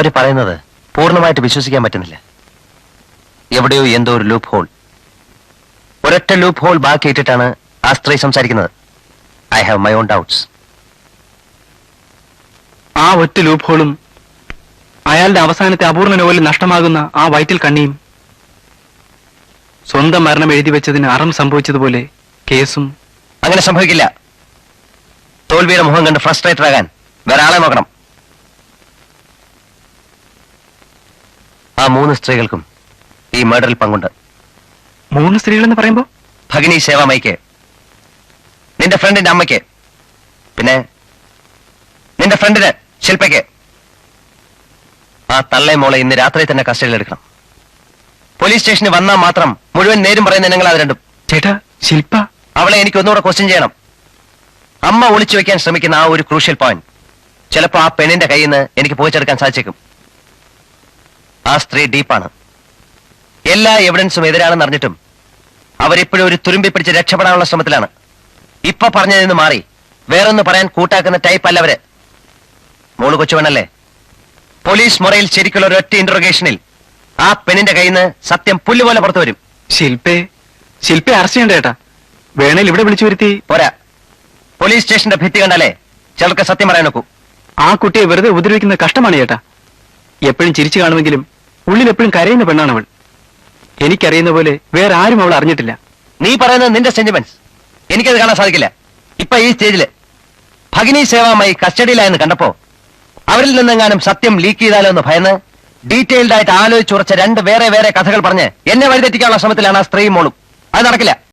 അവര് പറയുന്നത് പൂർണ്ണമായിട്ട് വിശ്വസിക്കാൻ പറ്റുന്നില്ല. എവിടെയോ എന്തോ ഒരു ലൂപ്പ് ഹോൾ, ഒരൊറ്റ ലൂപ്പ് ഹോൾ ബാക്കിയിട്ടിട്ടാണ് ആ സ്ത്രീ സംസാരിക്കുന്നത്. I have my own doubts. ആ ഒറ്റ ലൂപ്പ് ഹോളും അയാളുടെ അവസാനത്തെ അപൂർണ നോവലിൽ നഷ്ടമാകുന്ന ആ വയറ്റിൽ കണ്ണിയും, സ്വന്തം മരണം എഴുതി വെച്ചതിന് അറം സംഭവിച്ചതുപോലെ കേസും. അങ്ങനെ സംഭവിക്കില്ല. തോൽവിയുടെ മുഖം കണ്ട് ഫ്രസ്ട്രേറ്റഡ് ആകാൻ വേറെ ആളെ നോക്കണം. ആ 3 സ്ത്രീകൾക്കും ഈ മർഡറിൽ പങ്കുണ്ട്. 3 സ്ത്രീകളെന്ന് പറയുമ്പോ? ഭഗിനി സേവാമയ്ക്ക്, നിന്റെ ഫ്രണ്ടിന്റെ അമ്മയ്ക്ക്, പിന്നെ നിന്റെ ഫ്രണ്ടിന് ശില്പയ്ക്ക്. ആ തള്ളേ മോളെ ഇന്ന് രാത്രി തന്നെ കസ്റ്റഡിയിൽ എടുക്കണം. പോലീസ് സ്റ്റേഷനിൽ വന്നാൽ മാത്രം മുഴുവൻ നേരും പറയുന്ന നിങ്ങൾ അത് രണ്ടും. ചേട്ടാ, ശില്പ അവളെ എനിക്ക് ഒന്നുകൂടെ ക്വസ്റ്റ്യൻ ചെയ്യണം. അമ്മ ഒളിച്ചു വെക്കാൻ ശ്രമിക്കുന്ന ആ ഒരു ക്രൂഷ്യൽ പോയിന്റ് ചിലപ്പോ ആ പെണ്ണിന്റെ കയ്യിൽ നിന്ന് എനിക്ക് പോയിച്ചെടുക്കാൻ സാധിച്ചേക്കും. ആ സ്ത്രീ ഡീപ്പാണ്. എല്ലാ എവിഡൻസും എതിരാണെന്ന് അറിഞ്ഞിട്ടും അവരിപ്പോഴും ഒരു തുരുമ്പി പിടിച്ച് രക്ഷപ്പെടാനുള്ള ശ്രമത്തിലാണ്. ഇപ്പൊ പറഞ്ഞതിൽ നിന്ന് മാറി വേറൊന്ന് പറയാൻ കൂട്ടാക്കുന്ന ടൈപ്പ് അല്ല അവര്. മോള് കൊച്ചുവെണ്ണല്ലേ? പോലീസ് മുറയിൽ ശരിക്കുള്ള ഒരൊറ്റ ഇന്ററോഗേഷനിൽ ആ പെണ്ണിന്റെ കയ്യിൽ നിന്ന് സത്യം പുല്ലുപോലെ പുറത്തു വരും. ശില്പയെ അറസ്റ്റ് ചെയ്യണ്ട ചേട്ടാ. വേണേൽ ഇവിടെ വിളിച്ചു വരുത്തി. പോരാ, പോലീസ് സ്റ്റേഷന്റെ ഭിത്തി കണ്ടാലേ ചിലർക്ക് സത്യം പറയാൻ നോക്കൂ. ആ കുട്ടിയെ വെറുതെ ഉപദ്രവിക്കുന്ന കഷ്ടമാണ് ചേട്ടാ. എപ്പോഴും ചിരിച്ചു കാണുമെങ്കിലും ഉള്ളിൽ എപ്പോഴും കരയുന്ന പെണ്ണാണ് അവൾ. എനിക്കറിയുന്ന പോലെ വേറെ ആരും അവൾ അറിഞ്ഞിട്ടില്ല. നീ പറയുന്നത് നിന്റെ സെന്റിമെന്റ്സ്, എനിക്കത് കാണാൻ സാധിക്കില്ല. ഇപ്പൊ ഈ സ്റ്റേജില് ഭഗിനി സേവാമായി കസ്റ്റഡിയിലായെന്ന് കണ്ടപ്പോ അവരിൽ നിന്നെങ്ങാനും സത്യം ലീക്ക് ചെയ്താലോ എന്ന് ഭയന്ന് ഡീറ്റെയിൽഡ് ആയിട്ട് ആലോചിച്ചുറച്ച 2 വേറെ വേറെ കഥകൾ പറഞ്ഞ് എന്നെ വഴിതെറ്റിക്കാനുള്ള ശ്രമത്തിലാണ് ആ സ്ത്രീയും മോളും. അത് നടക്കില്ല.